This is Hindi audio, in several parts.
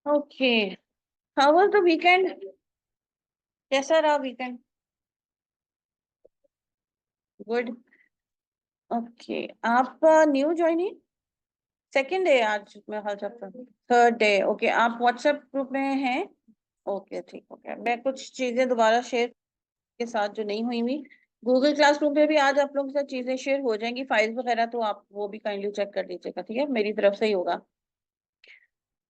Okay, how was the weekend? कैसा रहा वीकेंड? गुड। ओके, आप न्यू ज्वाइनिंग? सेकंड डे आज मैं हाल चलता हूँ, थर्ड डे। ओके, आप व्हाट्सएप ग्रुप में हैं? ओके ठीक, ओके, मैं कुछ चीजें दोबारा शेयर के साथ जो नहीं हुई हुई, गूगल क्लासरूम पे भी आज आप लोगों के साथ चीजें शेयर हो जाएंगी, फाइल्स वगैरह, तो आप वो भी काइंडली चेक कर लीजिएगा, ठीक है? मेरी तरफ से ही होगा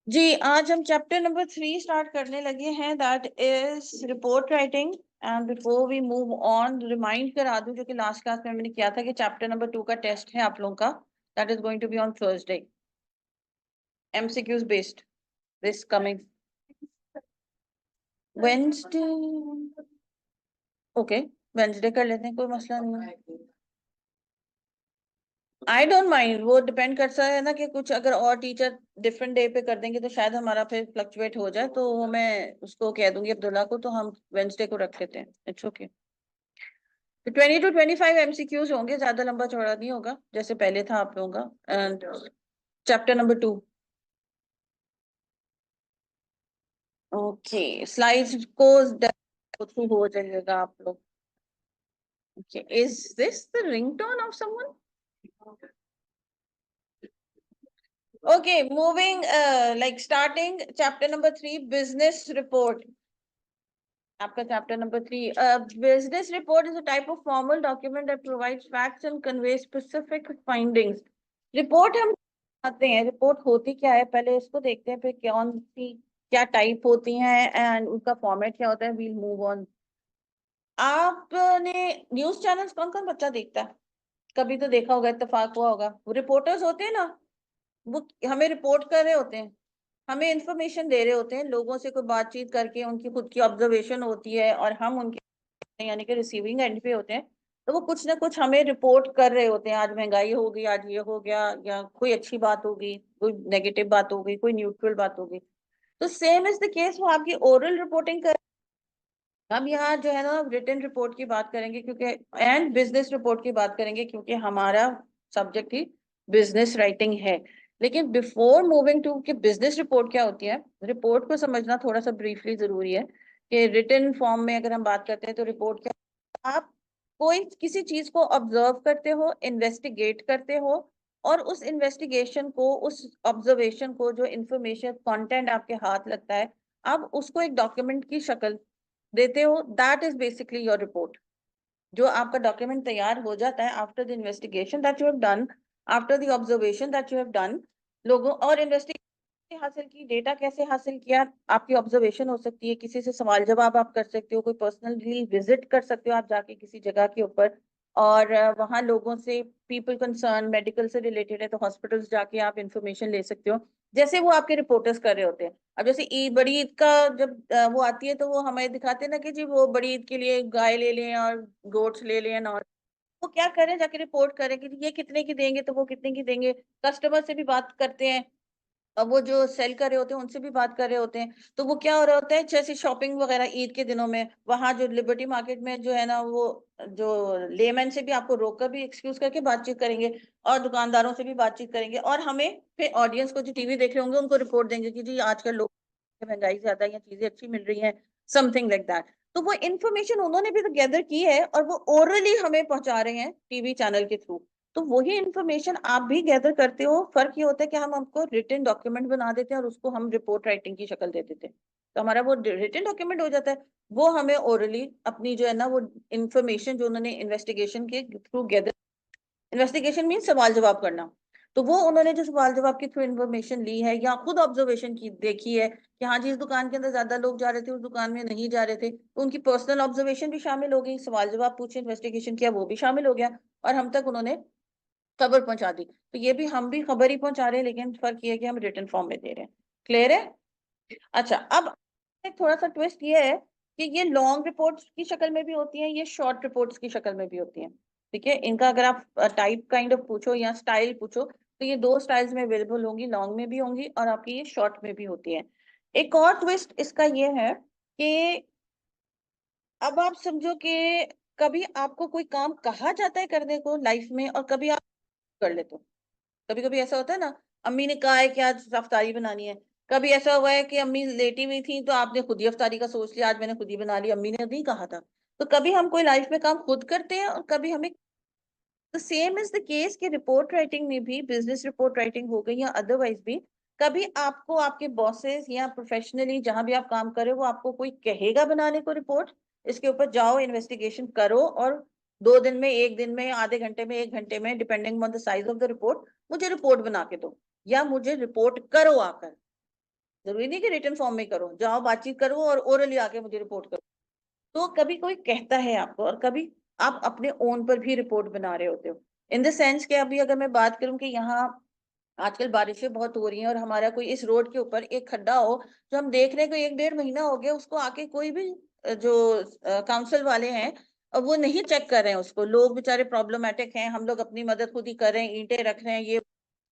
जी। आज हम चैप्टर नंबर 3 स्टार्ट करने लगे हैं, that is report writing. And before we move on, remind करा दूं जो कि लास्ट क्लास में मैंने किया था कि चैप्टर नंबर 2 का टेस्ट है आप लोगों का, that is going to be on Thursday, MCQs based, this coming Wednesday. Okay, Wednesday कर लेते हैं, कोई मसला नहीं है। आई डोंट माइंड, वो डिपेंड करता है ना कि कुछ अगर और टीचर डिफरेंट डे पे कर देंगे तो शायद हमारा फिर फ्लक्चुएट हो जाए, तो वो मैं उसको कह दूंगी अब्दुल्ला को, तो हम वेंसडे को रख लेते हैं, इट्स ओके। तो 20 to 25 MCQs होंगे, ज्यादा लंबा चौड़ा नहीं होगा जैसे पहले था आप लोगों का। And chapter number 2। Okay, slides को थ्रू हो जाएगा आप लोग। Okay, is this the ringtone of someone? Okay, moving, like starting chapter number 3, business report. आपका chapter number 3, business report is a type of formal document that provides facts and conveys specific findings. Report हम आते हैं, report होती क्या है पहले इसको देखते हैं, फिर कौन सी क्या टाइप होती हैं एंड उनका फॉर्मेट क्या होता है, we'll move on. आपने न्यूज चैनल्स कौन कौन बच्चा देखता है? कभी तो देखा होगा, इत्तेफाक हुआ होगा, वो रिपोर्टर्स होते हैं ना, वो हमें रिपोर्ट कर रहे होते हैं, हमें इंफॉर्मेशन दे रहे होते हैं, लोगों से कोई बातचीत करके उनकी खुद की ऑब्जर्वेशन होती है और हम उनके यानी कि रिसीविंग एंड पे होते हैं, तो वो कुछ ना कुछ हमें रिपोर्ट कर रहे होते हैं, आज महंगाई हो गई, आज ये हो गया, या कोई अच्छी बात हो गई, कोई नेगेटिव बात हो गई, कोई न्यूट्रल बात हो गई। तो सेम इज द केस, वो आपकी ओरल रिपोर्टिंग कर। हम यहाँ जो है ना रिटन रिपोर्ट की बात करेंगे क्योंकि, एंड बिजनेस रिपोर्ट की बात करेंगे क्योंकि हमारा सब्जेक्ट ही बिजनेस राइटिंग है। लेकिन बिफोर मूविंग टू कि बिजनेस रिपोर्ट क्या होती है, रिपोर्ट को समझना थोड़ा सा ब्रीफली जरूरी है कि रिटन फॉर्म में अगर हम बात करते हैं तो रिपोर्ट क्या, आप कोई किसी चीज को ऑब्जर्व करते हो, इन्वेस्टिगेट करते हो, और उस इन्वेस्टिगेशन को, उस ऑब्जर्वेशन को, जो इंफॉर्मेशन कंटेंट आपके हाथ लगता है, आप उसको एक डॉक्यूमेंट की शक्ल देते हो, that is basically your report. जो आपका डॉक्यूमेंट तैयार हो जाता है after the investigation that you have done, after the observation that you have done, लोगों और इन्वेस्टिगेशन हासिल की, डेटा कैसे हासिल किया, आपकी ऑब्जर्वेशन हो सकती है, किसी से सवाल जवाब आप कर सकते हो, कोई पर्सनली विजिट कर सकते हो आप जाके किसी जगह के ऊपर, और वहाँ लोगों से, पीपल कंसर्न मेडिकल से रिलेटेड है तो हॉस्पिटल्स जाके आप इंफॉर्मेशन ले सकते हो, जैसे वो आपके रिपोर्टर्स कर रहे होते हैं। अब जैसे ईद, बड़ी ईद का जब वो आती है तो वो हमें दिखाते हैं ना कि जी वो बड़ी ईद के लिए गाय ले लें और गोट्स ले लें, और वो क्या करें, जाके रिपोर्ट करें कि ये कितने की देंगे तो वो कितने की देंगे, कस्टमर से भी बात करते हैं, अब वो जो सेल कर रहे होते हैं उनसे भी बात कर रहे होते हैं। तो वो क्या हो रहा होता है, जैसे शॉपिंग वगैरह ईद के दिनों में, वहां जो लिबर्टी मार्केट में जो है ना, वो जो लेमैन से भी आपको रोककर भी एक्सक्यूज करके बातचीत करेंगे, और दुकानदारों से भी बातचीत करेंगे, और हमें फिर ऑडियंस को जो टीवी देख रहे होंगे उनको रिपोर्ट देंगे कि जी आजकल लोग, महंगाई ज्यादा है या चीजें अच्छी मिल रही हैं, समथिंग लाइक दैट। तो वो इन्फॉर्मेशन उन्होंने भी तो गैदर की है और वो ओरली हमें पहुंचा रहे हैं टीवी चैनल के थ्रू। तो वही इंफॉर्मेशन आप भी गैदर करते हो, फर्क ये होता है कि हम हमको रिटन डॉक्यूमेंट बना देते हैं और उसको हम रिपोर्ट राइटिंग की शक्ल दे देते हैं, तो हमारा वो रिटन डॉक्यूमेंट हो जाता है। वो हमें ओरली अपनी जो है ना वो इंफॉर्मेशन जो उन्होंने इन्वेस्टिगेशन के थ्रू गैदर, इन्वेस्टिगेशन मीन सवाल जवाब करना, तो वो उन्होंने जो सवाल जवाब के थ्रू इन्फॉर्मेशन ली है या खुद ऑब्जर्वेशन की देखी है कि हाँ जी इस दुकान के अंदर ज्यादा लोग जा रहे थे, उस दुकान में नहीं जा रहे थे, तो उनकी पर्सनल ऑब्जर्वेशन भी शामिल हो गई, सवाल जवाब पूछे, इन्वेस्टिगेशन किया, वो भी शामिल हो गया, और हम तक उन्होंने खबर पहुंचा दी। तो ये भी हम भी खबर ही पहुंचा रहे हैं, लेकिन फर्क ये है कि हम रिटन फॉर्म में दे रहे हैं। क्लियर है? अच्छा, अब एक थोड़ा सा ट्विस्ट ये है कि ये लॉन्ग रिपोर्ट्स की शक्ल में भी होती हैं, ये शॉर्ट रिपोर्ट्स की शक्ल में भी होती हैं। ठीक है, इनका अगर आप टाइप काइंड ऑफ पूछो या स्टाइल पूछो तो ये दो स्टाइल्स में अवेलेबल होंगी, लॉन्ग में भी होंगी और आपकी ये शॉर्ट में भी होती है। एक और ट्विस्ट इसका ये है कि अब आप समझो कि कभी आपको कोई काम कहा जाता है करने को लाइफ में और कभी आप कर लेते हो। कभी कभी ऐसा होता है ना, अम्मी ने कहा है कि आज रफ्तारी बनानी है, कभी ऐसा हुआ है कि अम्मी लेटी हुई थी तो आपने खुद ही अफ्तारी का सोच लिया, आज मैंने खुद ही बना ली, अम्मी ने नहीं कहा था। तो कभी हम कोई लाइफ में काम खुद करते हैं और कभी हमें, the same is the case कि रिपोर्ट राइटिंग में भी, बिजनेस रिपोर्ट राइटिंग हो गई या अदरवाइज भी, कभी आपको आपके बॉसेस या प्रोफेशनली जहां भी आप काम कर रहे हो वो आपको कोई कहेगा बनाने को रिपोर्ट, इसके ऊपर जाओ इन्वेस्टिगेशन करो और 2 दिन में, 1 दिन में, आधे घंटे में, 1 घंटे में, depending on the size of the report, मुझे रिपोर्ट बना के दो या मुझे रिपोर्ट करो आकर। जरूरी नहीं कि रिटन फॉर्म में करो, जाओ बातचीत करो और ओरली आके मुझे रिपोर्ट करो। तो कभी कोई कहता है आपको और कभी आप अपने ओन पर भी रिपोर्ट बना रहे होते हो, इन द सेंस कि अभी अगर मैं बात करूं कि यहाँ आजकल बारिशें बहुत हो रही हैं और हमारा कोई इस रोड के ऊपर एक खड्डा हो जो हम देख रहे हैं कि 1 डेढ़ महीना हो गया उसको, आके कोई भी जो काउंसिल वाले हैं अब वो नहीं चेक कर रहे हैं उसको, लोग बेचारे प्रॉब्लमेटिक हैं, हम लोग अपनी मदद खुद ही कर रहे हैं, ईंटें रख रहे हैं, ये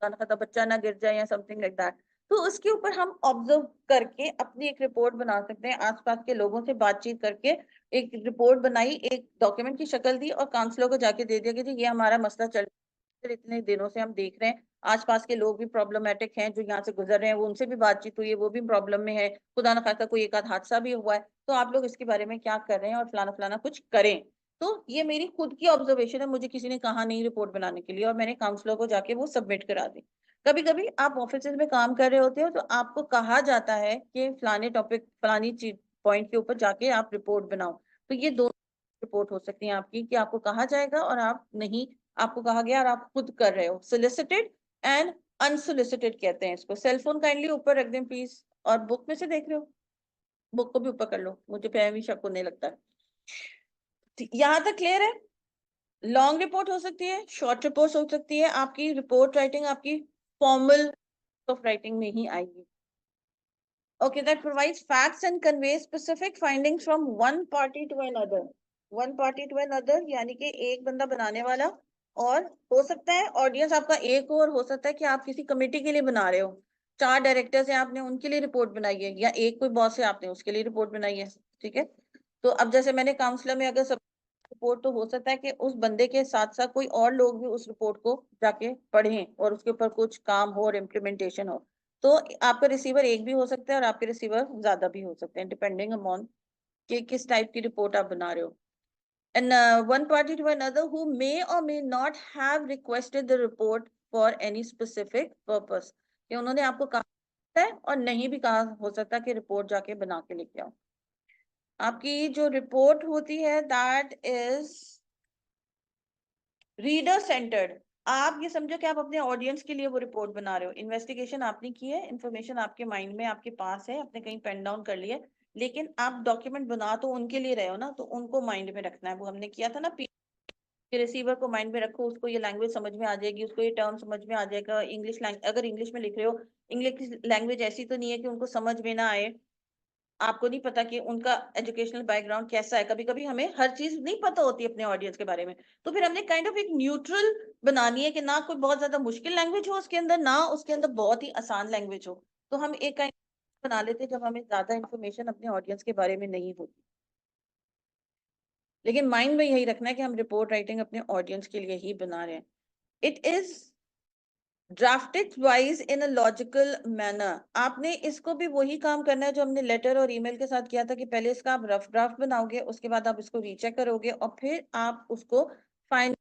बच्चा ना गिर जाए या समथिंग लाइक दैट। तो उसके ऊपर हम ऑब्जर्व करके अपनी एक रिपोर्ट बना सकते हैं, आसपास के लोगों से बातचीत करके एक रिपोर्ट बनाई, एक डॉक्यूमेंट की शक्ल दी और काउंसलर को जाके दे दिया कि जी ये हमारा मसला चल, इतने दिनों से हम देख रहे हैं, आसपास के लोग भी प्रॉब्लमेटिक हैं जो यहाँ से गुजर रहे हैं, वो उनसे भी बातचीत हुई है, वो भी प्रॉब्लम में है, खुदा न खास्ता कोई एक आध हादसा भी हुआ है, तो आप लोग इसके बारे में क्या कर रहे हैं और फलाना फलाना कुछ करें। तो ये मेरी खुद की ऑब्जर्वेशन है, मुझे किसी ने कहा नहीं रिपोर्ट बनाने के लिए और मैंने काउंसलर को जाके वो सबमिट करा दी। कभी कभी आप ऑफिस में काम कर रहे होते हो तो आपको कहा जाता है कि फलाने टॉपिक, फलानी चीज पॉइंट के ऊपर जाके आप रिपोर्ट बनाओ। तो ये दो रिपोर्ट हो सकती है आपकी कि आपको कहा जाएगा और आप नहीं, आपको कहा गया और आप खुद कर रहे हो। सोलिसिटेड एंड अनसोलिसिटेड कहते हैं इसको। सेलफोन काइंडली ऊपर रख दें प्लीज, और बुक में से देख रहे हो बुक को भी ऊपर कर लो, मुझे फिर भी शक होने लगता है। यहाँ तक क्लियर है? लॉन्ग रिपोर्ट हो सकती है, शॉर्ट रिपोर्ट हो सकती है, आपकी रिपोर्ट राइटिंग आपकी फॉर्मल ऑफ राइटिंग में ही आएगी। Okay, that provides facts and conveys specific findings from one party to another. One party to another यानी कि एक बंदा बनाने वाला, और हो सकता है ऑडियंस आपका एक हो सकता है कि आप किसी कमेटी के लिए बना रहे हो, 4 डायरेक्टर्स हैं आपने उनके लिए रिपोर्ट बनाई है, या एक कोई बॉस है आपने उसके लिए रिपोर्ट बनाई है, ठीक है। तो अब जैसे मैंने काउंसलर में अगर सब रिपोर्ट, तो हो सकता है कि उस बंदे के साथ साथ कोई और लोग भी उस रिपोर्ट को जाके पढ़ें और उसके ऊपर कुछ काम हो और इम्प्लीमेंटेशन हो। तो आपका रिसीवर एक भी हो सकता है और आपके रिसीवर ज्यादा भी हो सकते हैं, डिपेंडिंग अपॉन कि किस टाइप की रिपोर्ट आप बना रहे हो। And one party to another who may or may not have requested the report for any specific purpose, कि उन्होंने आपको कहा है और नहीं भी कहा हो सकता कि रिपोर्ट जाके बना के लेके आओ। आपकी जो रिपोर्ट होती है दैट इज रीडर सेंटर्ड। आप ये समझो कि आप अपने ऑडियंस के लिए वो रिपोर्ट बना रहे हो, इन्वेस्टिगेशन आपने की है, इन्फॉर्मेशन आपके माइंड में आपके पास है, आपने कहीं पेन डाउन कर लिया, लेकिन आप डॉक्यूमेंट बना तो उनके लिए रहे हो ना, तो उनको माइंड में रखना है। वो हमने किया था ना, रिसीवर को माइंड में रखो, उसको ये लैंग्वेज समझ में आ जाएगी, उसको ये टर्म समझ में आ जाएगा, इंग्लिश अगर इंग्लिश में लिख रहे हो, इंग्लिश लैंग्वेज ऐसी तो नहीं है कि उनको समझ में ना आए, आपको नहीं पता कि उनका एजुकेशनल बैकग्राउंड कैसा है, कभी कभी हमें हर चीज नहीं पता होती अपने ऑडियंस के बारे में, तो फिर हमने काइंड ऑफ एक न्यूट्रल बनानी है कि ना कोई बहुत ज्यादा मुश्किल लैंग्वेज हो उसके अंदर, ना उसके अंदर बहुत ही आसान लैंग्वेज हो। तो हम एक काइंड बना लेते हैं जब हमें ज्यादा इन्फॉर्मेशन अपने ऑडियंस के बारे में नहीं होती, लेकिन माइंड में यही रखना है कि हम रिपोर्ट राइटिंग अपने ऑडियंस के लिए ही बना रहे हैं। It is drafted wise in a logical manner. आपने इसको भी वही काम करना है जो हमने लेटर और ईमेल के साथ किया था, कि पहले इसका आप रफ ड्राफ्ट बनाओगे, उसके बाद आप इसको रीचेक करोगे और फिर आप उसको फाइनल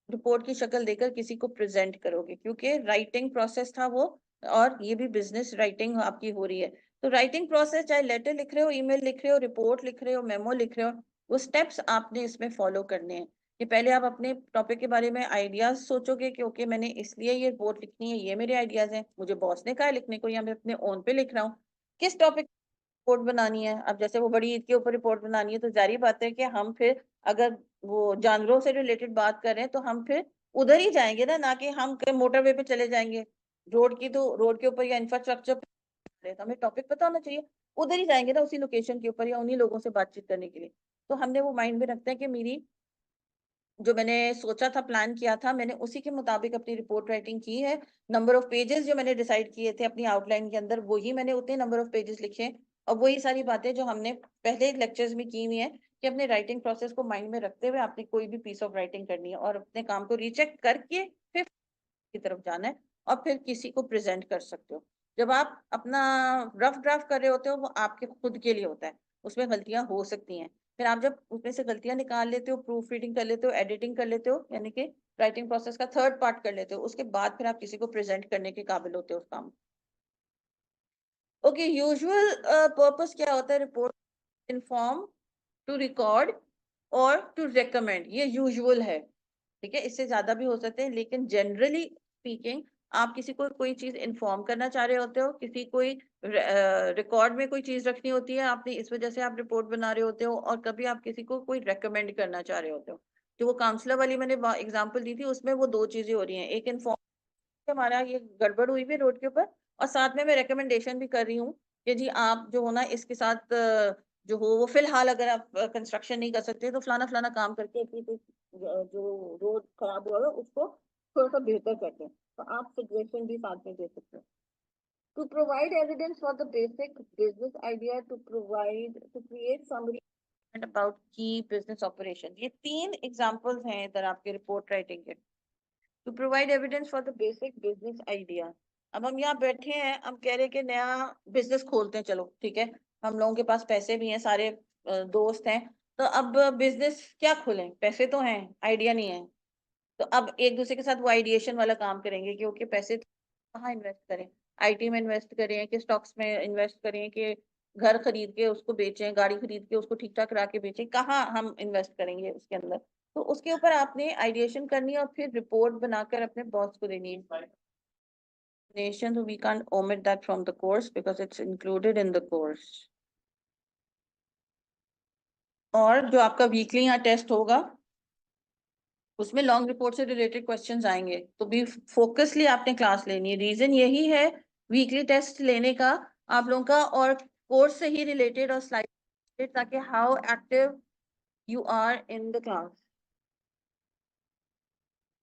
रिपोर्ट की शक्ल देकर किसी को प्रेजेंट करोगे, क्योंकि राइटिंग प्रोसेस था वो, और ये भी बिजनेस राइटिंग आपकी हो रही है। तो राइटिंग प्रोसेस, चाहे लेटर लिख रहे हो, ईमेल लिख रहे हो, रिपोर्ट लिख रहे हो, मेमो लिख रहे हो, वो स्टेप्स आपने इसमें फॉलो करने हैं। कि पहले आप अपने टॉपिक के बारे में आइडियाज सोचोगे कि ओके मैंने इसलिए ये रिपोर्ट लिखनी है, ये मेरे आइडियाज हैं, मुझे बॉस ने कहा है लिखने को, या मैं अपने ओन पे लिख रहा हूँ, किस टॉपिक रिपोर्ट बनानी है। अब जैसे वो बड़ी ईद के ऊपर रिपोर्ट बनानी है, तो जारी बात है कि हम फिर अगर वो जानवरों से रिलेटेड बात कर रहे हैं तो हम फिर उधर ही जाएंगे ना कि हम मोटरवे पे चले जाएंगे, रोड की तो रोड के ऊपर या इंफ्रास्ट्रक्चर पे, तो हमें टॉपिक पता होना चाहिए, उधर ही जाएंगे ना उसी लोकेशन के ऊपर या उन्हीं लोगों से बातचीत करने के लिए। तो हमने वो माइंड में रखते हैं कि मेरी जो मैंने सोचा था, प्लान किया था, मैंने उसी के मुताबिक अपनी रिपोर्ट राइटिंग की है। नंबर ऑफ पेजेस जो मैंने डिसाइड किए थे अपनी आउटलाइन के अंदर, वही मैंने उतने नंबर ऑफ पेजेस लिखे, और वही सारी बातें जो हमने पहले लेक्चर्स में की हुई है, कि अपने राइटिंग प्रोसेस को माइंड में रखते हुए आपने कोई भी पीस ऑफ राइटिंग करनी है और अपने काम को रीचेक करके फिर की तरफ जाना है और फिर किसी को प्रेजेंट कर सकते हो। जब आप अपना रफ ड्राफ्ट कर रहे होते हो वो आपके खुद के लिए होता है, उसमें गलतियां हो सकती हैं। फिर आप जब उसमें से गलतियां निकाल लेते हो, प्रूफ रीडिंग कर लेते हो, एडिटिंग कर लेते हो, यानी कि राइटिंग प्रोसेस का थर्ड पार्ट कर लेते हो, उसके बाद फिर आप किसी को प्रेजेंट करने के काबिल होते हो उस काम। ओके, यूजुअल पर्पस क्या होता है रिपोर्ट? इन्फॉर्म, टू रिकॉर्ड और टू रेकमेंड, ये यूजुअल है। ठीक है, इससे ज्यादा भी हो सकते हैं, लेकिन जनरली स्पीकिंग आप किसी को कोई चीज इन्फॉर्म करना चाह रहे होते हो, किसी कोई रिकॉर्ड में कोई चीज रखनी होती है आपने, इस वजह से आप रिपोर्ट बना रहे होते हो, और कभी आप किसी को कोई रेकमेंड करना चाह रहे होते हो। जो वो काउंसलर वाली मैंने एग्जांपल दी थी, उसमें वो दो चीजें हो रही हैं, एक इन्फॉर्म हमारा ये गड़बड़ हुई भी रोड के ऊपर, और साथ में मैं रिकमेंडेशन भी कर रही हूँ कि जी आप जो हो ना इसके साथ जो हो वो फिलहाल अगर आप कंस्ट्रक्शन नहीं कर सकते तो फलाना फलाना काम करके अपनी जो रोड खराब हुआ है उसको थोड़ा सा बेहतर करते हैं, तो आप सजेशन भी साथ में दे सकते हैं। To provide evidence for the basic business idea, to create summary about key business operations, ये तीन एग्जांपल्स हैं इधर आपके रिपोर्ट राइटिंग के। To provide evidence for the basic business idea, अब हम यहाँ बैठे हैं, हम कह रहे हैं कि नया बिजनेस खोलते हैं, चलो ठीक है, हम लोगों के पास पैसे भी हैं, सारे दोस्त हैं, तो अब बिजनेस क्या खोलें, पैसे तो हैं, आइडिया नहीं है, तो अब एक दूसरे के साथ वो आइडिएशन वाला काम करेंगे कि ओके पैसे कहाँ इन्वेस्ट करें, आईटी में इन्वेस्ट करें कि स्टॉक्स में इन्वेस्ट करें कि घर खरीद के उसको बेचें, गाड़ी खरीद के उसको ठीक ठाक करा के बेचें, कहाँ हम इन्वेस्ट करेंगे उसके अंदर। तो उसके ऊपर आपने आइडिएशन करनी है और फिर रिपोर्ट बनाकर अपने बॉस को देनी है। So we can't omit that from the course because it's included in the course. और जो आपका वीकली यहाँ टेस्ट होगा उसमें लॉन्ग रिपोर्ट से रिलेटेड क्वेश्चंस आएंगे, तो भी फोकसली आपने क्लास लेनी है। रीजन यही है वीकली टेस्ट लेने का आप लोगों का, और कोर्स से ही रिलेटेड और स्लाइड, ताकि how active you are in the class.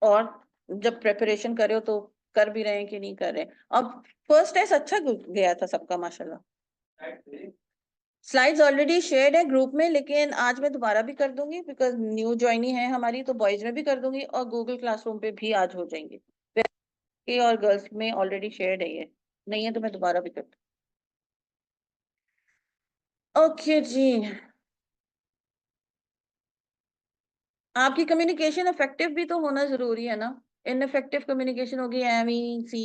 और जब प्रिपरेशन करे हो तो कर भी रहे हैं कि नहीं कर रहे। अब फर्स्ट टेस्ट अच्छा गया था सबका माशाल्लाह। स्लाइड्स ऑलरेडी शेयर्ड है ग्रुप में, लेकिन आज मैं दोबारा भी कर दूंगी बिकॉज न्यू ज्वाइनिंग है हमारी, तो बॉयज में भी कर दूंगी और गूगल क्लासरूम पे भी आज हो जाएंगे, और गर्ल्स में ऑलरेडी शेयर्ड है ये, नहीं है तो मैं दोबारा भी कर दूँ। ओके जी, आपकी कम्युनिकेशन इफेक्टिव भी तो होना जरूरी है ना। इनइफेक्टिव कम्युनिकेशन होगी, एमी सी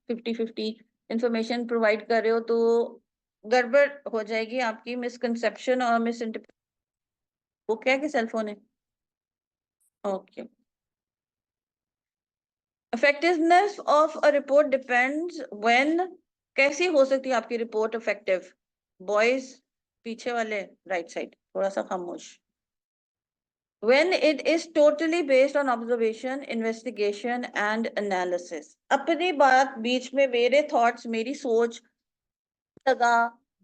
50-50 इंफॉर्मेशन प्रोवाइड कर रहे हो तो गड़बड़ हो जाएगी आपकी, मिसकंसेप्शन और मिस वो क्या कि सेलफोन है। Okay, effectiveness of a report depends when, कैसी हो सकती है आपकी रिपोर्ट इफेक्टिव। बॉयज पीछे वाले राइट साइड थोड़ा सा खामोश। When it is totally based on observation, investigation and analysis. अपनी बात बीच में मेरे थॉट्स, मेरी सोच लगा,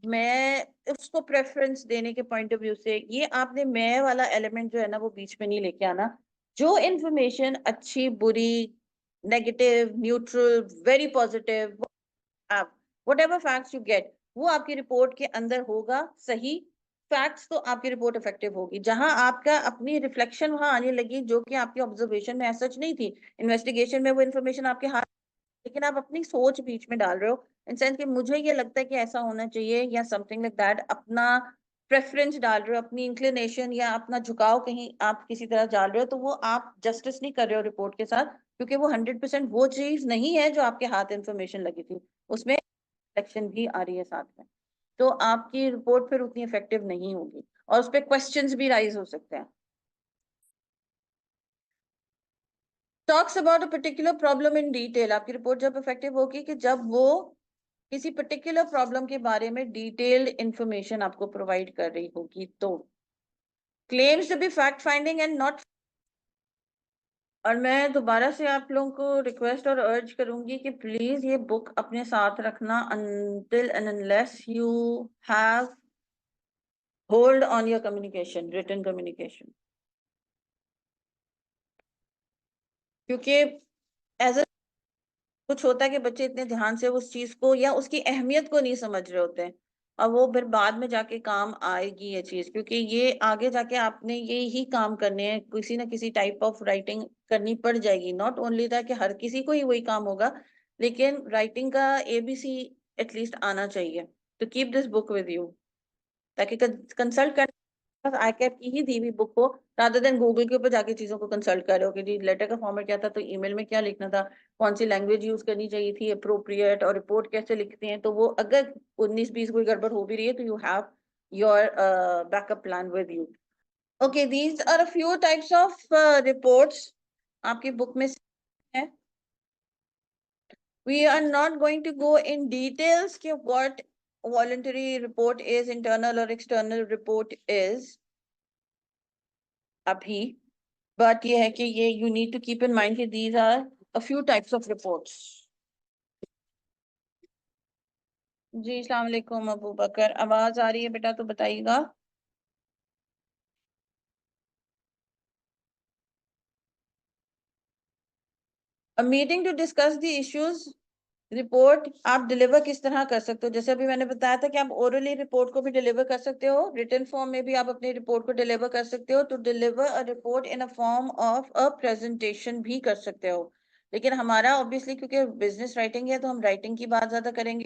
मैं उसको प्रेफरेंस देने के पॉइंट ऑफ व्यू से, ये आपने मैं वाला एलिमेंट जो है ना वो बीच में नहीं लेके आना। जो इंफॉर्मेशन अच्छी बुरी, नेगेटिव, न्यूट्रल, वेरी पॉजिटिव, आप whatever facts you get वो आपकी रिपोर्ट के अंदर होगा। सही फैक्ट्स तो आपकी रिपोर्ट इफेक्टिव होगी। जहां आपका अपनी रिफ्लेक्शन वहां आने लगी जो कि आपकी ऑब्जर्वेशन में सच नहीं थी, इन्वेस्टिगेशन में वो इन्फॉर्मेशन आपके हाथ, लेकिन आप अपनी सोच बीच में डाल रहे हो इन सेंस कि मुझे ये लगता है कि ऐसा होना चाहिए या समथिंग लाइक दैट, अपना प्रेफरेंस डाल रहे हो, अपनी इंक्लिनेशन या अपना झुकाव कहीं आप किसी तरह डाल रहे हो, तो वो आप जस्टिस नहीं कर रहे हो रिपोर्ट के साथ, क्योंकि वो 100% वो चीज नहीं है जो आपके हाथ इंफॉर्मेशन लगी थी, उसमें रिफ्लेक्शन भी आ रही है साथ में, तो आपकी रिपोर्ट फिर उतनी इफेक्टिव नहीं होगी और उस पर क्वेश्चंस भी राइज हो सकते हैं। Talks about a particular problem in detail, आपकी रिपोर्ट जब इफेक्टिव होगी कि जब वो किसी पर्टिकुलर प्रॉब्लम के बारे में डिटेल्ड इंफॉर्मेशन आपको प्रोवाइड कर रही होगी। तो claims to be fact finding and not, और मैं दोबारा से आप लोगों को रिक्वेस्ट और अर्ज करूंगी कि प्लीज ये बुक अपने साथ रखना until and unless you have hold on your communication, written communication, क्योंकि एज कुछ होता है कि बच्चे इतने ध्यान से उस चीज को या उसकी अहमियत को नहीं समझ रहे होते हैं, और वो फिर बाद में जाके काम आएगी ये चीज, क्योंकि ये आगे जाके आपने ये ही काम करने हैं, किसी ना किसी टाइप ऑफ राइटिंग करनी पड़ जाएगी। नॉट ओनली दैट कि हर किसी को ही वही काम होगा, लेकिन राइटिंग का एबीसी एटलीस्ट आना चाहिए। तो keep this book with you, ताकि कंसल्ट कर आईकैप की ही दी हुई बुक हो, रादर देन गूगल के ऊपर जाके चीजों को कंसल्ट कर रहे हो कि जी लेटर का फॉर्मेट क्या था, तो ईमेल में क्या लिखना था, कौन सी लैंग्वेज यूज करनी चाहिए थी अप्रोप्रिएट, और रिपोर्ट कैसे लिखते हैं। तो वो अगर 19-20 कोई गड़बड़ हो भी रही है तो you have your backup plan with you. Okay, these are a few types of reports आपकी बुक में है। We are not going to go in details कि what voluntary report is, internal or external report is अभी, but ये है कि ये you need to keep in mind कि these are a few types of reports. जी अस्सलाम वालेकुम अबू बकर, आवाज आ रही है बेटा तो बताइएगा। A meeting to discuss the issues, report आप डिलीवर किस तरह कर सकते हो, जैसे अभी मैंने बताया था कि आप ओरली रिपोर्ट को भी डिलीवर कर सकते हो, रिटन फॉर्म में भी आप अपनी रिपोर्ट को डिलीवर कर सकते हो। तो deliver a report in a form of a presentation भी कर सकते हो, लेकिन हमारा ऑब्वियसली क्योंकि बिजनेस राइटिंग है तो हम राइटिंग की बात ज्यादा करेंगे,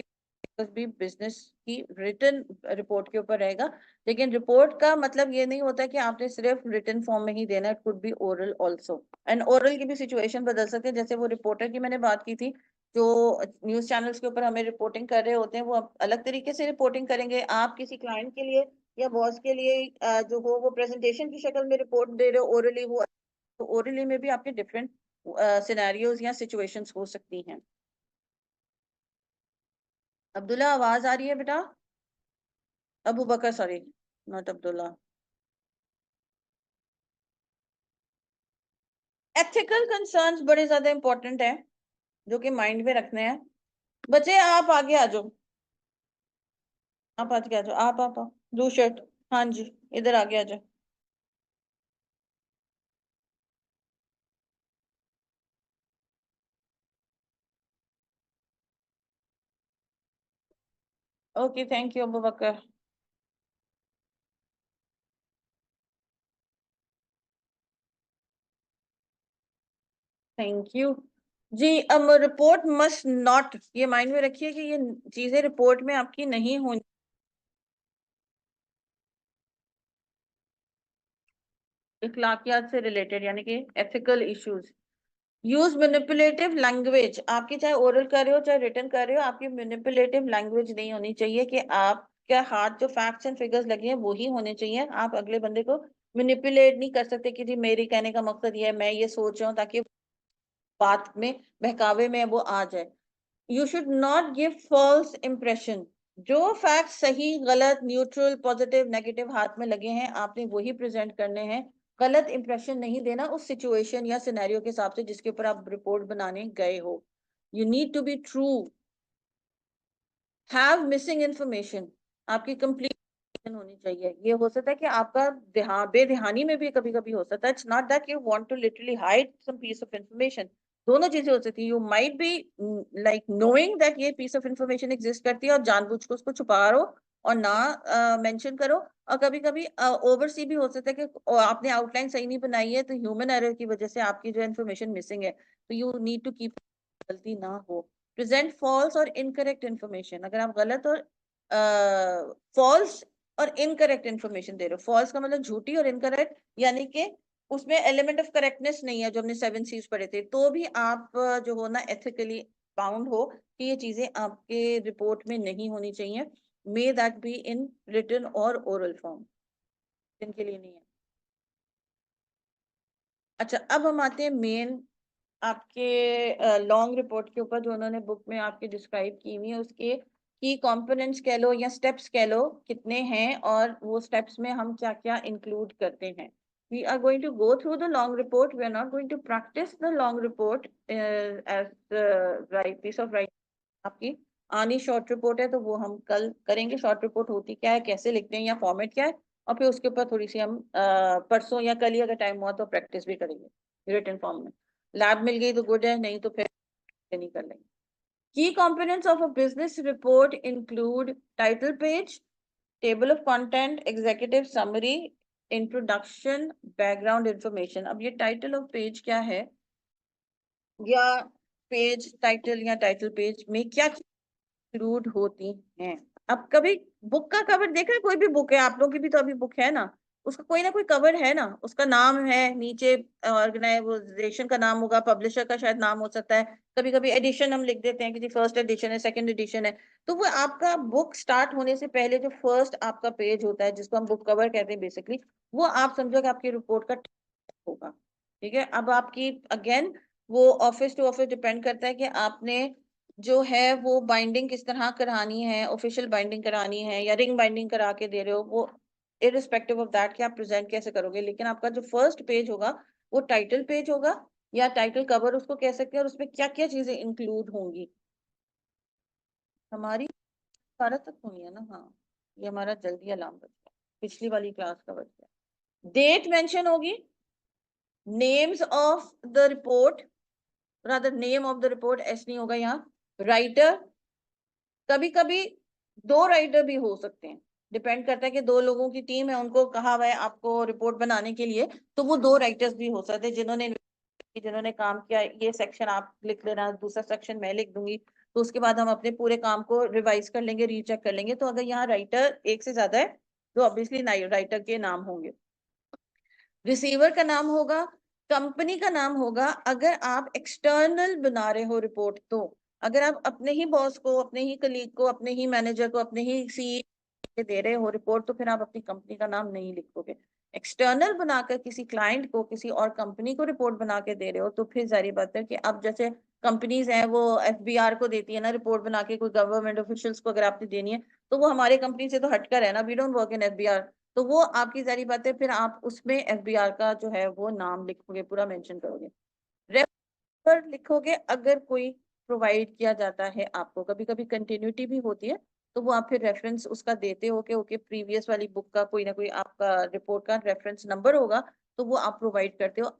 भी बिजनेस की रिटन रिपोर्ट के ऊपर रहेगा। लेकिन रिपोर्ट का मतलब ये नहीं होता कि आपने सिर्फ रिटन फॉर्म में ही देना, it could be oral also. And oral की भी सिचुएशन बदल सकते हैं, जैसे वो रिपोर्टर की मैंने बात की थी, जो न्यूज चैनल्स के ऊपर हमें रिपोर्टिंग कर रहे होते हैं, वो अलग तरीके से रिपोर्टिंग करेंगे। आप किसी क्लाइंट के लिए या बॉस के लिए जो हो वो प्रेजेंटेशन की शक्ल में रिपोर्ट दे रहे हो ओरली, वो तो ओरली में भी आपके डिफरेंट सिनेरियोज या सिचुएशंस हो सकती हैं। अब्दुल्ला आवाज आ रही है बेटा? Abu Bakar sorry, not Abdullah. Ethical concerns बड़े ज्यादा इंपॉर्टेंट है, जो कि माइंड में रखने हैं। बच्चे आप आगे आ जाओ, आप आगे आ जाओ, आप ब्लू शर्ट, हाँ जी, इधर आगे आ जाओ। Okay thank you Abu Bakar. Thank you जी। अब रिपोर्ट मस्ट नॉट, ये माइंड में रखिए कि ये चीजें रिपोर्ट में आपकी नहीं होनी, इखलाकियात से रिलेटेड यानी कि ethical issues. Use manipulative language, आपकी चाहे ओरल कर रहे हो चाहे रिटन कर रहे हो, आपकी मैनिपुलेटिव लैंग्वेज नहीं होनी चाहिए कि आपके हाथ जो फैक्ट्स एंड फिगर्स लगे हैं वही होने चाहिए। आप अगले बंदे को मैनिपुलेट नहीं कर सकते कि जी मेरी कहने का मकसद ये है, मैं ये सोच रहा हूँ, ताकि बात में बहकावे में वो आ जाए। You should not give false impression, जो फैक्ट सही गलत न्यूट्रल पॉजिटिव नेगेटिव हाथ में लगे हैं आपने वही प्रेजेंट करने हैं। गलत इंप्रेशन नहीं देना उस सिचुएशन या सिनेरियो के हिसाब से जिसके ऊपर आप रिपोर्ट बनाने गए हो। You need to be true, have missing information, आपकी कंप्लीट होनी चाहिए। ये हो सकता है कि आपका बेध्यानी में भी कभी कभी हो सकता है, it's not that you want to literally hide some piece of information. दोनों चीजें हो सकती है, you might be like knowing that ये पीस ऑफ इंफॉर्मेशन एग्जिस्ट करती है और जानबूझ के उसको छुपा रहे हो और ना मेंशन करो। और कभी कभी ओवरसी भी हो सकता है कि आपने आउटलाइन सही नहीं बनाई है, तो ह्यूमन एरर की वजह से आपकी जो इन्फॉर्मेशन मिसिंग है, तो यू नीड टू कीप, गलती ना हो। प्रेजेंट फॉल्स और इनकरेक्ट इन्फॉर्मेशन, अगर आप गलत और फॉल्स और इनकरेक्ट इन्फॉर्मेशन दे रहे हो, फॉल्स का मतलब झूठी और इनकरेक्ट यानी कि उसमें एलिमेंट ऑफ करेक्टनेस नहीं है, जो हमने 7 C's पढ़े थे, तो भी आप जो हो ना एथिकली बाउंड हो कि ये चीजें आपके रिपोर्ट में नहीं होनी चाहिए। May that be in written और ओरल फॉर्म, इनके लिए नहीं है। अच्छा, अब हम आते हैं मेन आपके लॉन्ग रिपोर्ट के ऊपर, जो उन्होंने बुक में आपके डिस्क्राइब की हुई है, उसके की कंपोनेंट्स कह लो या स्टेप्स कह लो कितने हैं, और वो स्टेप्स में हम क्या क्या इंक्लूड करते हैं। We are going to go through the long report, we are not going to practise the long report as right piece of right. आपकी आनी शॉर्ट रिपोर्ट है तो वो हम कल करेंगे, शॉर्ट रिपोर्ट होती क्या है, कैसे लिखते हैं या फॉर्मेट क्या है, और फिर उसके ऊपर थोड़ी सी हम परसों या कल ही अगर टाइम हुआ तो प्रैक्टिस भी करेंगे रिटन फॉर्म में। लैब मिल गई तो गुड है, नहीं तो फिर नहीं कर लेंगे। की components of a business report include title page, table of content, executive summary, introduction, background information. अब ये टाइटल ऑफ पेज क्या है, या पेज टाइटल या टाइटल पेज में क्या इंक्लूड होती हैं। अब कभी बुक का कवर देख रहे हैं, कोई भी बुक है, आप लोगों की भी तो अभी बुक है ना, उसका कोई ना कोई कवर है ना, उसका नाम है नीचे, ऑर्गेनाइजेशन का नाम होगा, पब्लिशर का शायद नाम हो सकता है, कभी कभी एडिशन हम लिख देते हैं कि जी फर्स्ट एडिशन है, सेकंड एडिशन है। तो वो आपका बुक स्टार्ट होने से पहले जो फर्स्ट आपका पेज होता है, जिसको हम बुक कवर कहते हैं बेसिकली, वो आप समझो कि आपकी रिपोर्ट का होगा। ठीक है, अब आपकी अगेन वो ऑफिस टू ऑफिस डिपेंड करता है कि आपने जो है वो बाइंडिंग किस तरह करानी है, ऑफिशियल बाइंडिंग करानी है या रिंग बाइंडिंग करा के दे रहे हो, वो इररिस्पेक्टिव ऑफ दैट कि आप प्रेजेंट कैसे करोगे, लेकिन आपका जो फर्स्ट पेज होगा वो टाइटल पेज होगा या टाइटल कवर उसको कह सकते हैं, और उसमें क्या क्या चीजें इंक्लूड होंगी। हमारी 12 तक हुई है ना, हाँ, ये हमारा जल्दी अलार्म बज गया, पिछली वाली क्लास का बज गया। डेट मेंशन होगी, names of the report, rather name of the report, ऐसे नहीं होगा यहाँ, राइटर, कभी कभी दो राइटर भी हो सकते हैं, डिपेंड करता है कि दो लोगों की टीम है, उनको कहा हुआ है आपको रिपोर्ट बनाने के लिए, तो वो दो राइटर्स भी हो सकते हैं जिन्होंने काम किया। ये सेक्शन आप लिख लेना, दूसरा सेक्शन मैं लिख दूंगी, तो उसके बाद हम अपने पूरे काम को रिवाइज कर लेंगे, रीचेक कर लेंगे। तो अगर यहाँ राइटर एक से ज्यादा है तो ऑब्वियसली राइटर के नाम होंगे, रिसीवर का नाम होगा, कंपनी का नाम होगा। अगर आप एक्सटर्नल बना रहे हो रिपोर्ट, तो अगर आप अपने ही बॉस को, अपने ही कलीग को, अपने ही मैनेजर को, अपने ही सीईओ दे रहे हो रिपोर्ट, तो फिर आप अपनी कंपनी का नाम नहीं लिखोगे। एक्सटर्नल बनाकर किसी क्लाइंट को, किसी और कंपनी को रिपोर्ट बना के दे रहे हो, तो फिर जारी बात है कि अब जैसे कंपनीज हैं वो एफबीआर को देती है ना रिपोर्ट बना के, कोई गवर्नमेंट ऑफिशियल्स को अगर आपने देनी है, तो वो हमारे कंपनी से तो हटकर है ना, we don't work in FBR, तो वो आपकी जारी बात है, फिर आप उसमें एफबीआर का जो है वो नाम लिखोगे, पूरा मेंशन करोगे। रेफर लिखोगे अगर कोई प्रोवाइड किया जाता है आपको, कभी कभी कंटिन्यूटी भी होती है, तो वो आप फिर रेफरेंस उसका देते हो कि ओके प्रीवियस वाली बुक का कोई ना कोई आपका रिपोर्ट का रेफरेंस नंबर होगा, तो वो आप प्रोवाइड करते हो।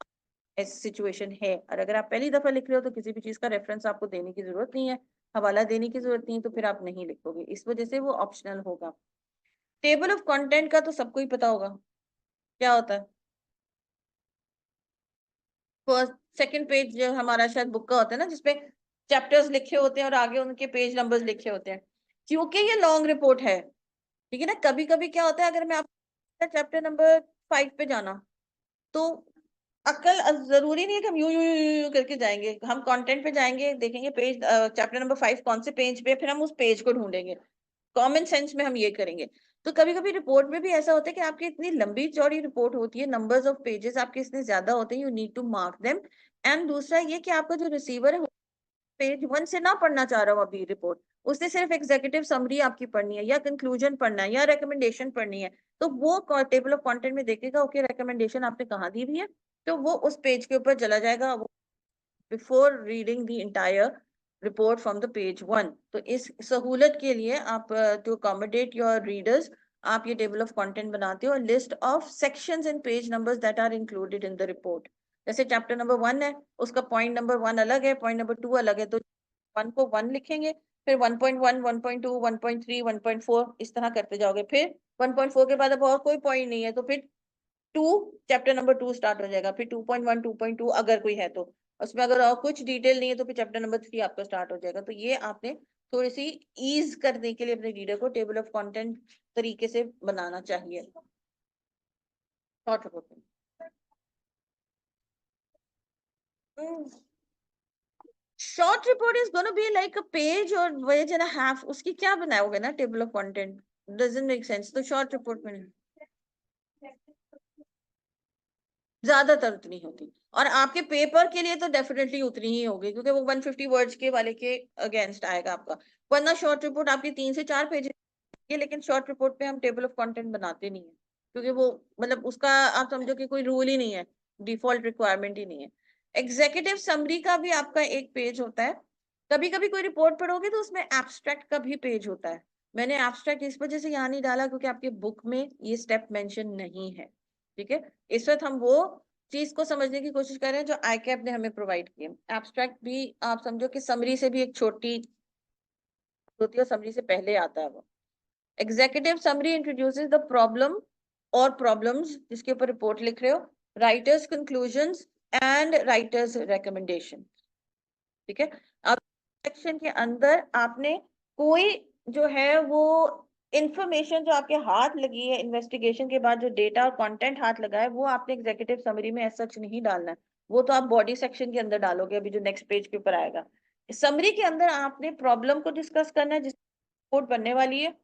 ऐसी सिचुएशन है, और अगर आप पहली दफा लिख रहे हो तो किसी भी चीज का रेफरेंस आपको देने की जरूरत नहीं है, हवाला देने की जरूरत नहीं है, तो फिर आप नहीं लिखोगे, इस वजह से वो ऑप्शनल होगा। टेबल ऑफ कंटेंट का तो सबको ही पता होगा क्या होता है। फर्स्ट सेकंड पेज जो हमारा शायद बुक का होता है ना, जिसपे चैप्टर्स लिखे होते हैं और आगे उनके पेज नंबर्स लिखे होते हैं, क्योंकि ये लॉन्ग रिपोर्ट है। ठीक है ना, कभी कभी क्या होता है, अगर मैं आप चैप्टर नंबर 5 पे जाना, तो अक्ल जरूरी नहीं है कि हम यू करके जाएंगे, हम कंटेंट पे जाएंगे, देखेंगे पेज चैप्टर नंबर 5 कौन से पेज पे, फिर हम उस पेज को ढूंढेंगे, कॉमन सेंस में हम ये करेंगे। तो कभी कभी रिपोर्ट में भी ऐसा होता है कि आपकी इतनी लंबी चौड़ी रिपोर्ट होती है, नंबर्स ऑफ पेजेस आपके इतने ज्यादा होते हैं, you need to mark them. एंड दूसरा ये कि आपका जो रिसीवर है पेज 1 से ना पढ़ना चाह रहा हो अभी रिपोर्ट, उसने सिर्फ एग्जीक्यूटिव समरी आपकी पढ़नी है, या कंक्लूजन पढ़ना है, या रिकमेंडेशन पढ़नी है, तो वो टेबल ऑफ कंटेंट में देखेगा ओके रिकमेंडेशन आपने कहाँ दी हुई है, तो वो उस पेज के ऊपर चला जाएगा before reading the entire report from the page 1। तो इस सहूलत के लिए आप टू अकोमोडेट योर रीडर्स, आप ये टेबल ऑफ कंटेंट बनाते हो, list of sections and page numbers that are included in the report. जैसे चैप्टर नंबर 1 है, उसका पॉइंट नंबर 1 अलग है, पॉइंट नंबर 2 अलग है, तो 1 को 1 लिखेंगे, फिर 1.1, 1.2, 1.3, 1.4 इस तरह करते जाओगे, फिर 1.4 के बाद अब और कोई पॉइंट नहीं है, तो फिर 2, चैप्टर नंबर 2 स्टार्ट हो जाएगा, फिर 2.1, 2.2 अगर कोई है तो, उसमें अगर और कुछ डिटेल नहीं है तो फिर चैप्टर नंबर 3 आपका स्टार्ट हो जाएगा। तो ये आपने थोड़ी सी ईज करने के लिए अपने रीडर को टेबल ऑफ कंटेंट तरीके से बनाना चाहिए। Short report short report is gonna be like a page और पेज एंड अ हाफ, उसकी क्या बनाओगे ना table of content, doesn't make sense. तो शॉर्ट रिपोर्ट में ज्यादातर उतनी होती, और आपके पेपर के लिए तो डेफिनेटली उतनी ही होगी, क्योंकि वो 150 वर्ड्स के वाले के अगेंस्ट आएगा आपका। वरना शॉर्ट रिपोर्ट आपकी 3 से 4 पेज है, लेकिन शॉर्ट रिपोर्ट पे हम टेबल ऑफ कंटेंट बनाते नहीं है, क्योंकि वो मतलब उसका आप समझो कि कोई रूल ही नहीं है, डिफॉल्ट रिक्वायरमेंट ही नहीं है। एग्जीक्यूटिव समरी का भी आपका एक पेज होता है। कभी कभी कोई रिपोर्ट पढ़ोगे तो उसमें एब्स्ट्रैक्ट का भी पेज होता है। मैंने एब्स्ट्रैक्ट इस वजह से यहाँ नहीं डाला क्योंकि आपके बुक में ये स्टेप मेंशन नहीं है। ठीक है, इस वक्त हम वो चीज को समझने की कोशिश कर रहे हैं जो आईकैप ने हमें प्रोवाइड की है। एब्स्ट्रैक्ट भी आप समझो कि समरी से भी एक छोटी होती है, समरी से पहले आता है वो। Executive summary introduces the problem और प्रॉब्लम्स जिसके ऊपर रिपोर्ट लिख रहे हो, writers conclusions and writers recommendation. ठीक है, अब सेक्शन के अंदर आपने कोई जो है वो इंफॉर्मेशन जो आपके हाथ लगी है इन्वेस्टिगेशन के बाद, जो डेटा और कंटेंट हाथ लगा है, वो आपने एग्जीक्यूटिव समरी में ऐसा सच नहीं डालना है, वो तो आप बॉडी सेक्शन के अंदर डालोगे, अभी जो नेक्स्ट पेज के ऊपर आएगा। समरी के अंदर आपने प्रॉब्लम को डिस्कस करना है जिस रिपोर्ट बनने वाली है,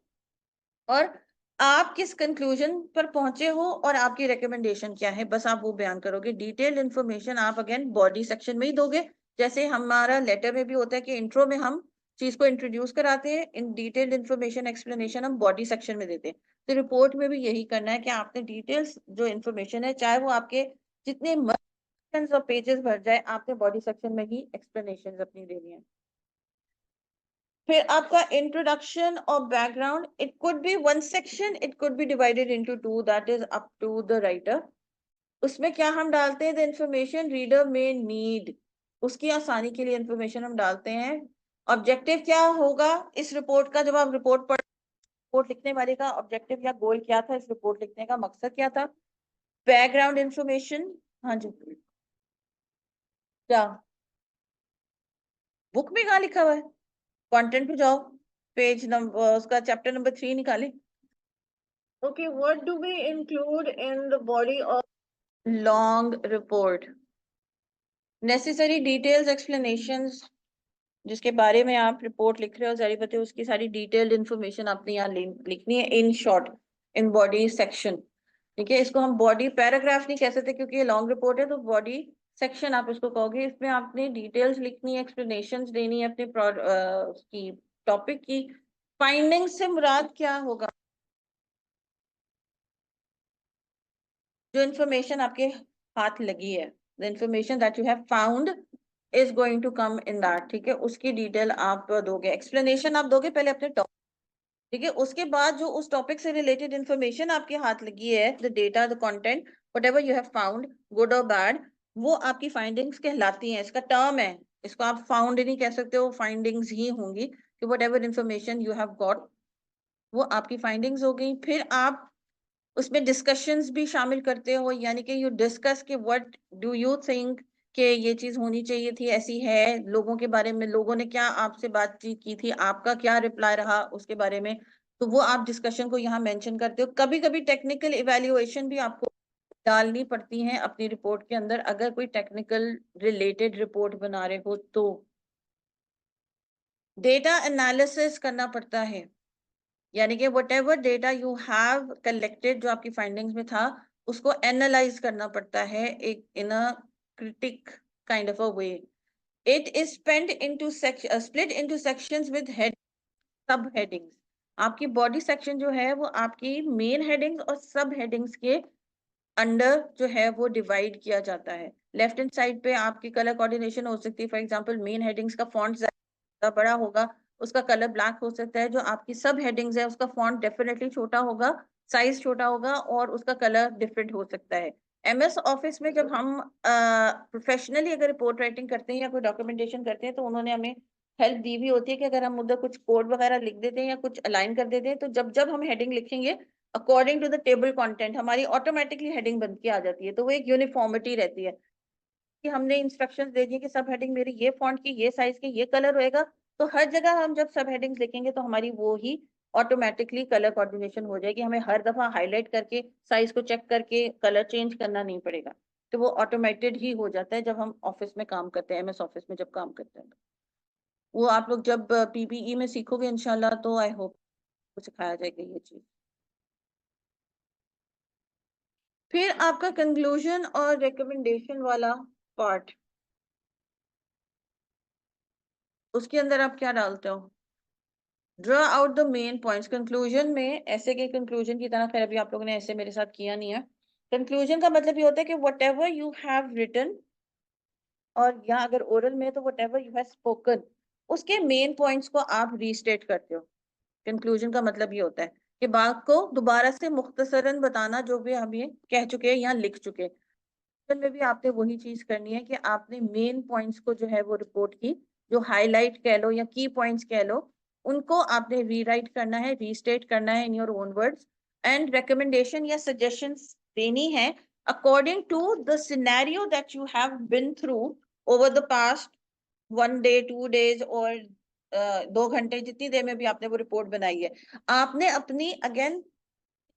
और आप किस कंक्लूजन पर पहुंचे हो और आपकी रिकमेंडेशन क्या है, बस आप वो बयान करोगे। डिटेल्ड इन्फॉर्मेशन आप अगेन बॉडी सेक्शन में ही दोगे, जैसे हमारा लेटर में भी होता है कि इंट्रो में हम चीज को इंट्रोड्यूस कराते हैं, इन डिटेल्ड इन्फॉर्मेशन एक्सप्लेनेशन हम बॉडी सेक्शन में देते हैं। तो रिपोर्ट में भी यही करना है कि आपने डिटेल्स जो इन्फॉर्मेशन है, चाहे वो आपके जितने और पेजेस भर जाए, आपने बॉडी सेक्शन में ही एक्सप्लेनेशन अपनी देनी है। फिर आपका इंट्रोडक्शन और background, it could be one section, it could be divided into two, that is up to the writer. उसमें क्या हम डालते हैं, the information reader may need, उसकी आसानी के लिए इंफॉर्मेशन हम डालते हैं। ऑब्जेक्टिव क्या होगा इस रिपोर्ट का, जब आप रिपोर्ट लिखने वाले का ऑब्जेक्टिव या गोल क्या था, इस रिपोर्ट लिखने का मकसद क्या था। बैकग्राउंड इंफॉर्मेशन, हाँ जी क्या बुक में कहाँ लिखा हुआ है, कंटेंट पे जाओ, पेज नंबर उसका चैप्टर नंबर 3 निकाले। Okay, what do we include in the body of long report? Necessary details, explanations, जिसके बारे में आप रिपोर्ट लिख रहे हो, जारी बात है उसकी सारी डिटेल्ड इंफॉर्मेशन आपने यहाँ लिखनी है in short, in body section. ठीक है, इसको हम बॉडी पैराग्राफ नहीं कह सकते क्योंकि ये लॉन्ग रिपोर्ट है, तो बॉडी सेक्शन आप इसको कहोगे। इसमें आपने डिटेल्स लिखनी है, एक्सप्लेनेशंस देनी है अपने टॉपिक की। फाइंडिंग से मुराद क्या होगा, जो इंफॉर्मेशन आपके हाथ लगी है, the information that you have found is going to come in that. ठीक है, उसकी डिटेल आप दोगे, एक्सप्लेनेशन आप दोगे पहले अपने टॉपिक। ठीक है, उसके बाद जो उस टॉपिक से रिलेटेड इंफॉर्मेशन आपके हाथ लगी है, the data, the content, whatever you have found, good और बैड, वो आपकी फाइंडिंग्स कहलाती हैं। इसका टर्म है, इसको आप फाउंड नहीं कह सकते हो, फाइंडिंग्स ही होंगी कि whatever information you have got, वो आपकी फाइंडिंग्स हो गई। फिर आप उसमें डिस्कशंस भी शामिल करते हो, यानी कि यू डिस्कस कि व्हाट डू यू थिंक कि ये चीज होनी चाहिए थी, ऐसी है, लोगों के बारे में, लोगों ने क्या आपसे बातचीत की थी, आपका क्या रिप्लाई रहा उसके बारे में, तो वो आप डिस्कशन को यहाँ मेंशन करते हो। कभी कभी टेक्निकल इवैल्यूएशन भी आपको डालनी पड़ती है अपनी रिपोर्ट के अंदर, अगर कोई टेक्निकल रिलेटेड रिपोर्ट बना रहे हो तो। डेटा एनालिसिस करना पड़ता है, यानी कि whatever data you have collected, जो आपकी फाइंडिंग्स में था, उसको एनालाइज करना पड़ता है एक in a critic kind of a way. It is split into sections with head subheadings. आपकी बॉडी सेक्शन जो है वो आपकी मेन हेडिंग्स और सब हेडिंग्स के अंडर जो है वो डिवाइड किया जाता है। लेफ्ट हैंड साइड पे आपकी कलर कोऑर्डिनेशन हो सकती है, फॉर एग्जांपल मेन हेडिंग्स का फॉन्ट बड़ा होगा, उसका कलर ब्लैक हो सकता है। जो आपकी सब हेडिंग्स है उसका फॉन्ट डेफिनेटली छोटा होगा, साइज छोटा होगा और उसका कलर डिफरेंट हो सकता है। एमएस ऑफिस में जब हम प्रोफेशनली अगर रिपोर्ट राइटिंग करते हैं या कोई डॉक्यूमेंटेशन करते हैं, तो उन्होंने हमें हेल्प दी भी होती है कि अगर हम उधर कुछ कोड वगैरह लिख देते हैं या कुछ अलाइन कर देते हैं, तो जब जब हम हेडिंग लिखेंगे according to the table content हमारी ऑटोमेटिकली हेडिंग बन के आ जाती है, तो वो एक यूनिफॉर्मिटी रहती है कि हमने इंस्ट्रक्शंस दे दिए कि सब हेडिंग मेरी ये फॉन्ट की, ये साइज की, ये कलर होएगा, तो हर जगह हम जब सब हेडिंग्स लिखेंगे तो हमारी वो ही ऑटोमेटिकली कलर कोऑर्डिनेशन हो जाएगी, हमें हर दफा हाईलाइट करके साइज को चेक करके कलर चेंज करना नहीं पड़ेगा। तो वो ऑटोमेटेड ही हो जाता है जब हम ऑफिस में काम करते हैं, एमएस ऑफिस में जब काम करते हैं। वो आप लोग जब पीपीई में सीखोगे इंशाल्लाह, तो आई होप सिखाया जाएगा ये चीज। फिर आपका कंक्लूजन और रिकमेंडेशन वाला पार्ट, उसके अंदर आप क्या डालते हो, draw out the main points. Conclusion में ऐसे के कंक्लूजन की तरह, खैर अभी आप लोगों ने ऐसे मेरे साथ किया नहीं है। कंक्लूजन का मतलब ये होता है कि whatever you have written, और या अगर ओरल में तो whatever you have spoken, उसके मेन पॉइंट्स को आप रीस्टेट करते हो। कंक्लूजन का मतलब ये होता है कि बात को दोबारा से मुख्तसरन बताना, जो भी हम ये कह चुके हैं या लिख चुके हैं। में भी आपने वही चीज करनी है कि आपने मेन पॉइंट्स को जो है वो रिपोर्ट की जो हाईलाइट कह लो या की पॉइंट्स कह लो, उनको आपने रीराइट करना है, रीस्टेट करना है in your own words, and recommendation या सजेशंस देनी है according to the scenario that you have been through over the past 1 day 2 days और 2 घंटे जितनी देर में भी आपने वो रिपोर्ट बनाई है, आपने अपनी अगेन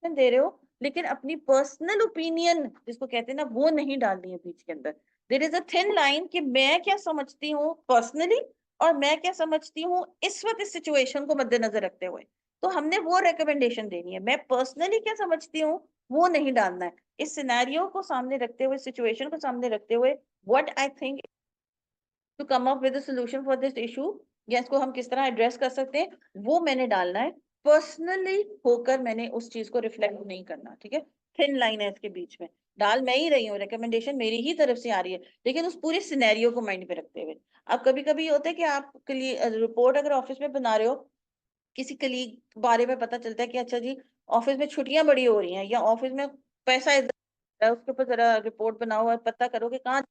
दे रहे हो, लेकिन अपनी पर्सनल ओपिनियन जिसको कहते हैं ना वो नहीं डालनी है बीच के अंदर। There is a thin line कि मैं क्या समझती हूँ पर्सनली और मैं क्या समझती हूँ इस वक्त इस सिचुएशन को मद्देनजर रखते हुए। तो हमने वो रिकमेंडेशन देनी है। मैं पर्सनली क्या समझती हूँ वो नहीं डालना है। इस सिनेरियो को सामने रखते हुए, सिचुएशन को सामने रखते हुए, what I think to come up with solution for this issue, या इसको हम किस तरह एड्रेस कर सकते हैं, वो मैंने डालना है। पर्सनली होकर मैंने उस चीज को रिफ्लेक्ट नहीं करना। ठीक है, थिन लाइन है इसके बीच में। डाल मैं ही रही हूँ, रिकमेंडेशन मेरी ही तरफ से आ रही है, लेकिन उस पूरे सिनेरियो को माइंड में रखते हुए। अब कभी कभी ये होता है कि आप रिपोर्ट अगर ऑफिस में बना रहे हो, किसी कलीग बारे में पता चलता है कि अच्छा जी ऑफिस में छुट्टियां बड़ी हो रही हैं, या ऑफिस में पैसा इधर है, उसके ऊपर जरा रिपोर्ट बनाओ और पता करो कि कहाँ।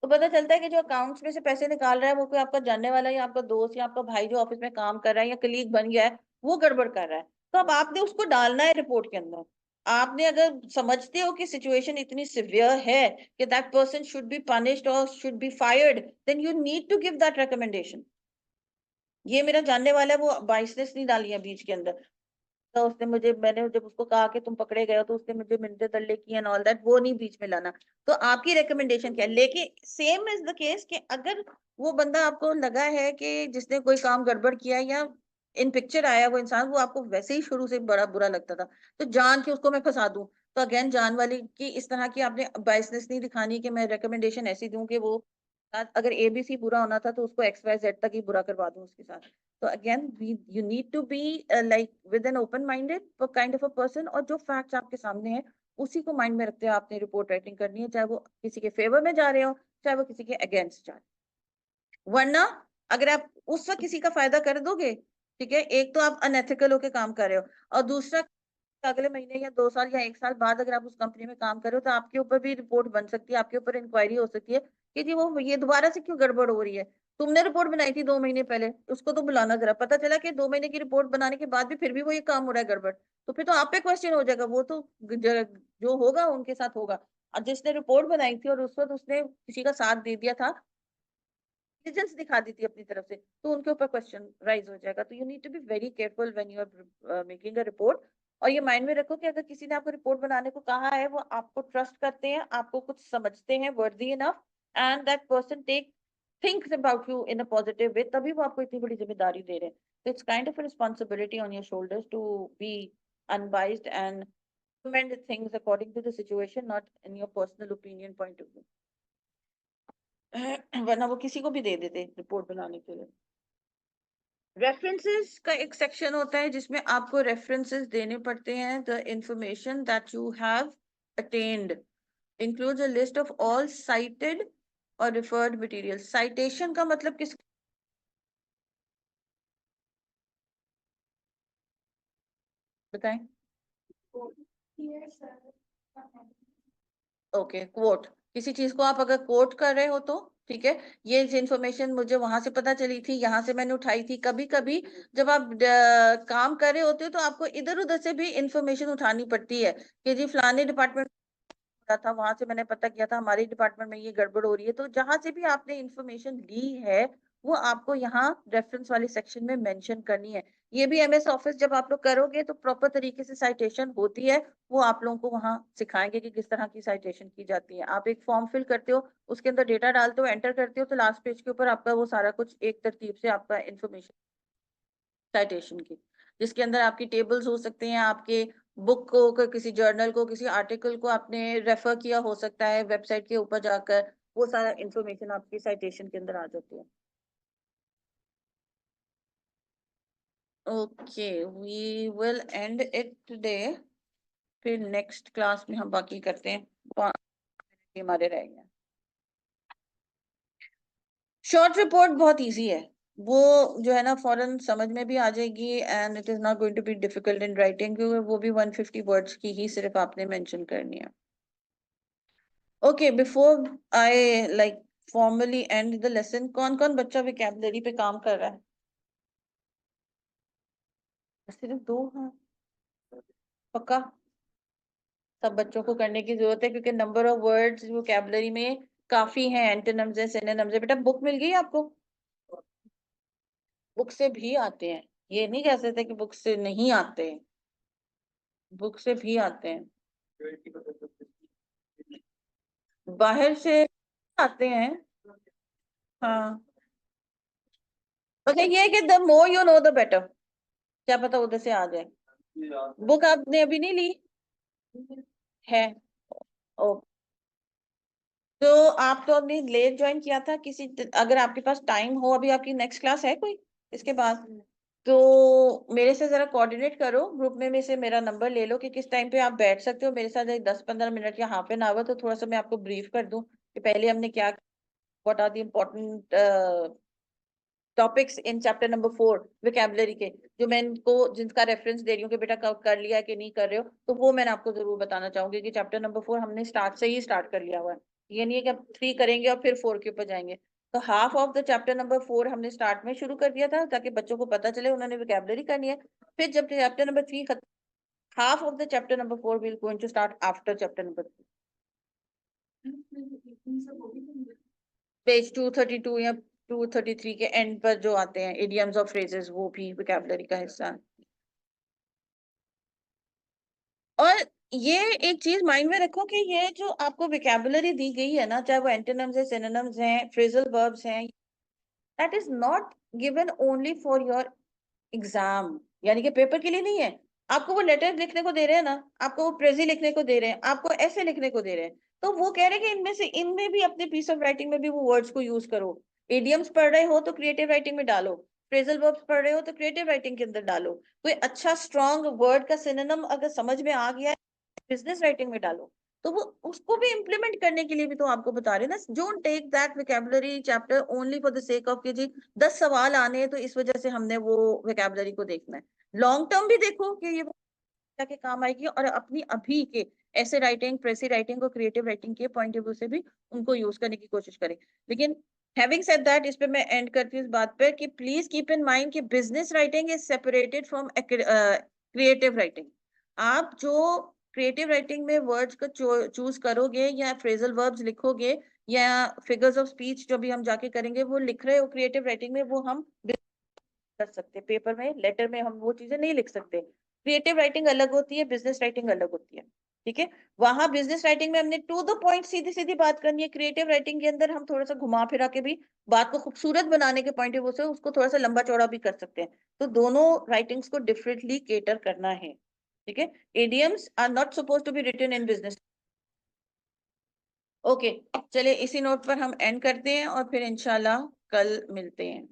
तो पता चलता है कि जो अकाउंट्स में से पैसे निकाल रहा है वो कोई आपका जानने वाला है, या आपका दोस्त, या आपका भाई जो ऑफिस में काम कर रहा है, या कलीग बन गया है, वो गड़बड़ कर रहा है। तो अब आपने उसको डालना है रिपोर्ट के अंदर। आपने अगर समझते हो कि सिचुएशन इतनी सिवियर है कि that person should be punished और should be fired, then you need to give that recommendation. ये मेरा जानने वाला है, वो बाइसनेस नहीं डाली है बीच के अंदर। तो उसने मुझे, मैंने जब उसको कहा कि तुम पकड़े गए हो तो उसने मुझे मिन्नतें तरले की एंड ऑल दैट, वो नहीं बीच में लाना। तो आपकी रिकमेंडेशन क्या है? लेकिन सेम इज द केस कि अगर वो बंदा आपको लगा है कि जिसने कोई काम गड़बड़ किया है, या इन पिक्चर आया वो इंसान, वो आपको वैसे ही शुरू से बड़ा बुरा लगता था, तो जान के उसको मैं फंसा दूं, तो अगेन जान वाली की इस तरह की आपने बाइसनेस नहीं दिखानी कि मैं रिकमेंडेशन ऐसी दूं कि वो अगर एबीसी बुरा होना था तो उसको एक्स वाई जेड तक ही बुरा करवा दूं उसके साथ। तो again you need to be like with an open minded kind of a person, और जो फैक्ट्स आपके सामने हैं उसी को माइंड में रखते हुए आपने रिपोर्ट राइटिंग करनी है, चाहे वो किसी के फेवर में जा रहे हो, चाहे वो किसी के अगेंस्ट जा रहे हो। वरना अगर आप उस वक्त किसी का फायदा कर दोगे, ठीक है, एक तो आप अनएथिकल होके काम कर रहे हो, और दूसरा अगले महीने या 2 साल या 1 साल बाद अगर आप उस कंपनी में काम करो तो आपके ऊपर भी रिपोर्ट बन सकती है, आपके ऊपर इंक्वायरी हो सकती है कि जी वो ये दोबारा से क्यों गड़बड़ हो रही है। तुमने रिपोर्ट बनाई थी 2 महीने पहले, उसको तो बुलाना जरा। पता चला कि 2 महीने की रिपोर्ट बनाने के बाद भी फिर भी वो ये काम हो रहा है गड़बड़, तो फिर तो आप पे क्वेश्चन हो जाएगा। वो तो जो होगा उनके साथ होगा। और जिसने रिपोर्ट बनाई थी और उस वक्त उसने किसी का साथ दे दिया था, डिलीजेंस दिखा दी थी अपनी तरफ से, तो उनके ऊपर क्वेश्चन राइज हो जाएगा। तो you need to be very careful when you are making a report. और ये माइंड में रखो कि अगर किसी ने आपको रिपोर्ट बनाने को कहा है, वो आपको ट्रस्ट करते हैं, आपको कुछ समझते हैं, worthy enough, and that person take thinks about you in a positive way, तभी वो आपको इतनी बड़ी जिम्मेदारी दे रहे हैं। तो it's kind of a responsibility on your shoulders to be unbiased and recommend things according to the situation, not in your personal opinion point of view. वरना वो किसी को भी दे देते रिपोर्ट बनाने के लिए। रेफरेंसेस का एक सेक्शन होता है जिसमें आपको रेफरेंसेस देने पड़ते हैं। The information that you have attend includes a list of all cited or referred materials. Citation का मतलब किस बताएं? Okay, quote. किसी चीज को आप अगर कोट कर रहे हो तो ठीक है, ये इन्फॉर्मेशन मुझे वहां से पता चली थी, यहाँ से मैंने उठाई थी। कभी कभी जब आप काम कर रहे होते हो तो आपको इधर उधर से भी इंफॉर्मेशन उठानी पड़ती है कि जी फलाने डिपार्टमेंट था, वहां से मैंने पता किया था हमारे डिपार्टमेंट में ये गड़बड़ हो रही है। तो जहां से भी आपने इंफॉर्मेशन ली है वो आपको यहाँ रेफरेंस वाले सेक्शन में मेंशन करनी है। ये भी एमएस ऑफिस जब आप लोग करोगे तो प्रॉपर तरीके से साइटेशन होती है, वो आप लोगों को वहाँ सिखाएंगे कि किस तरह की साइटेशन की जाती है। आप एक फॉर्म फिल करते हो, उसके अंदर डेटा डालते हो, एंटर करते हो, तो लास्ट पेज के ऊपर आपका वो सारा कुछ एक तरतीब से आपका इंफॉर्मेशन साइटेशन की, जिसके अंदर आपकी टेबल्स हो सकते हैं, आपके बुक को, किसी जर्नल को, किसी आर्टिकल को आपने रेफर किया हो सकता है वेबसाइट के ऊपर जाकर, वो सारा इंफॉर्मेशन आपकी साइटेशन के अंदर आ जाती है। Okay, we will end it today. फिर नेक्स्ट क्लास में हम बाकी करते हैं। हमारे रहेंगे। शॉर्ट रिपोर्ट बहुत इजी है, वो जो है ना फौरन समझ में भी आ जाएगी, and it is not going to be difficult in writing, क्योंकि वो भी 150 वर्ड्स की ही सिर्फ आपने मेंशन करनी है। Okay, before I like formally and the lesson, कौन कौन बच्चा विकेबलरी पे काम कर रहा है? सिर्फ 2 हैं? पक्का? सब बच्चों को करने की जरूरत है, क्योंकि नंबर ऑफ वर्ड्स वोकैबुलरी में काफी हैं। एंटोनिम्स है, सिनोनिम्स है। बेटा बुक मिल गई आपको? बुक से भी आते हैं, ये नहीं कह सकते कि बुक से नहीं आते हैं, बुक से भी आते हैं, बाहर से आते हैं। हाँ, मतलब ये है कि the more you know the better, क्या पता उधर से आ जाए। बुक आपने अभी नहीं ली है? ओ, तो आप तो अभी लेट ज्वाइन किया था किसी, अगर आपके पास टाइम हो, अभी आपकी नेक्स्ट क्लास है कोई इसके बाद, तो मेरे से जरा कोऑर्डिनेट करो ग्रुप में से मेरा नंबर ले लो कि किस टाइम पे आप बैठ सकते हो मेरे साथ, 10-15 मिनट या हाफ एन आवर, तो थोड़ा सा मैं आपको ब्रीफ कर दूं कि पहले हमने क्या, what are the important topics in chapter number 4 vocabulary के, जो मैं इनको जिनका रेफरेंस दे रही हूँ कि बेटा कर लिया है कि नहीं कर रहे हो, तो वो मैंने आपको जरूर बताना चाहूंगी कि चैप्टर नंबर 4 हमने स्टार्ट से ही स्टार्ट कर लिया हुआ है। ये नहीं है कि अब 3 करेंगे और फिर 4 के ऊपर जाएंगे। तो half of the chapter number 4 हमने स्टार्ट में शुरू कर दिया था ताकि बच्चों को पता चले उन्होंने विकेबलरी करनी है। फिर जब चैप्टर नंबर 3 खत्म, half of the chapter number 4 will going to start after chapter number 3। Page 232 या 233 के एंड पर जो आते हैं इडियम्स और फ्रेजेस, वो भी वोकैबुलरी का हिस्सा है। और ये एक चीज माइंड में रखो कि ये जो आपको वोकैबुलरी दी गई है ना, चाहे वो एंटोनिम्स है, सिनोनिम्स हैं, फ्रेजल वर्ब्स हैं, that is not given only for your exam, यानी कि पेपर के लिए नहीं है। आपको वो लेटर लिखने को दे रहे हैं ना, आपको वो प्रेजी लिखने को दे रहे हैं, आपको ऐसे लिखने को दे रहे हैं, तो वो कह रहे हैं कि इनमें से, इनमें भी अपने पीस ऑफ राइटिंग में भी वो वर्ड्स को यूज करो। इडियम्स पढ़ रहे हो तो क्रिएटिव राइटिंग में डालो, फ्रेजल वर्ब्स पढ़ रहे हो तो क्रिएटिव राइटिंग के अंदर डालो, कोई अच्छा स्ट्रॉन्ग वर्ड का सिनोनिम अगर समझ में आ गया है बिजनेस राइटिंग में डालो। तो वो उसको भी इम्प्लीमेंट करने के लिए भी तो आपको बता रहे हैं ना, don't take that vocabulary chapter only for the sake of कि जी 10 सवाल आने हैं तो इस वजह से हमने वो वोकैबुलरी को देखना है। लॉन्ग टर्म भी देखो कि ये क्या के काम आएगी, और अपनी अभी के ऐसे राइटिंग, प्रेसी राइटिंग और क्रिएटिव राइटिंग के पॉइंट ऑफ व्यू से भी उनको यूज करने की कोशिश करें। लेकिन हैविंग सेड दैट, इस पे मैं एंड करती हूँ इस बात पे कि प्लीज कीप इन माइंड कि business writing is separated from creative writing. आप जो क्रिएटिव राइटिंग में वर्ड्स को चूज करोगे या फ्रेजल वर्ब्स लिखोगे या फिगर्स ऑफ स्पीच जो भी हम जाके करेंगे वो लिख रहे हो क्रिएटिव राइटिंग में, वो हम कर सकते, पेपर में लेटर में हम वो चीजें नहीं लिख सकते। क्रिएटिव राइटिंग अलग होती है, बिजनेस राइटिंग अलग होती है, ठीक है। वहां बिजनेस राइटिंग में हमने टू द पॉइंट सीधी सीधी बात करनी है, क्रिएटिव राइटिंग के अंदर हम थोड़ा सा घुमा फिरा के भी बात को खूबसूरत बनाने के पॉइंट ऑफ व्यू से उसको थोड़ा सा लंबा चौड़ा भी कर सकते हैं। तो दोनों राइटिंग्स को डिफरेंटली केटर करना है, ठीक है। Idioms are not suppose to be written in business. Okay, चलिए इसी नोट पर हम एंड करते हैं और फिर इंशाल्लाह कल मिलते हैं।